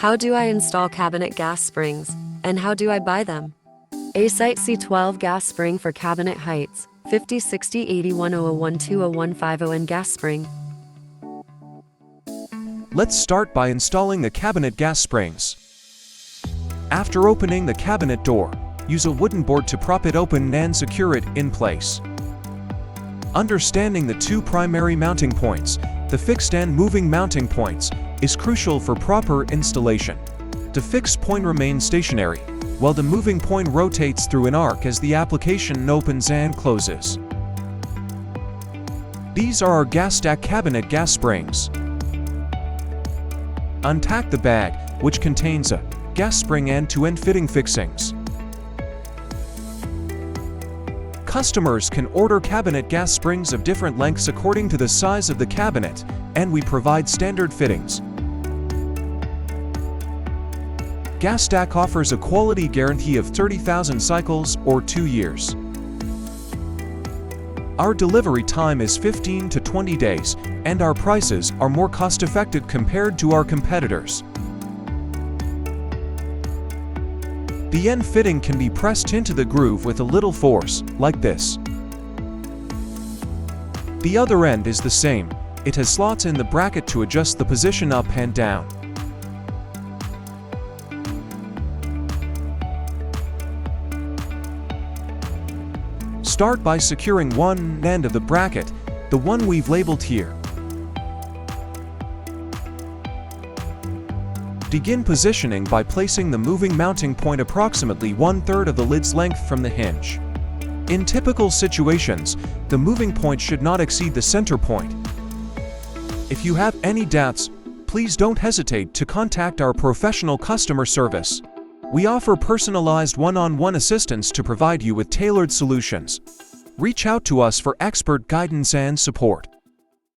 How do I install cabinet gas springs, and how do I buy them? AOSITE C12 Gas Spring for cabinet heights, 50, 60, 80, 1001, 20150 and gas spring. Let's start by installing the cabinet gas springs. After opening the cabinet door, use a wooden board to prop it open and secure it in place. Understanding the two primary mounting points, the fixed and moving mounting points, is crucial for proper installation. The fixed point remains stationary, while the moving point rotates through an arc as the application opens and closes. These are our gas stack cabinet gas springs. Untack the bag, which contains a gas spring end-to-end fitting fixings. Customers can order cabinet gas springs of different lengths according to the size of the cabinet, and we provide standard fittings. Gas Stack offers a quality guarantee of 30,000 cycles or 2 years. Our delivery time is 15 to 20 days, and our prices are more cost-effective compared to our competitors. The end fitting can be pressed into the groove with a little force, like this. The other end is the same. It has slots in the bracket to adjust the position up and down. Start by securing one end of the bracket, the one we've labeled here. Begin positioning by placing the moving mounting point approximately 1/3 of the lid's length from the hinge. In typical situations, the moving point should not exceed the center point. If you have any doubts, please don't hesitate to contact our professional customer service. We offer personalized one-on-one assistance to provide you with tailored solutions. Reach out to us for expert guidance and support.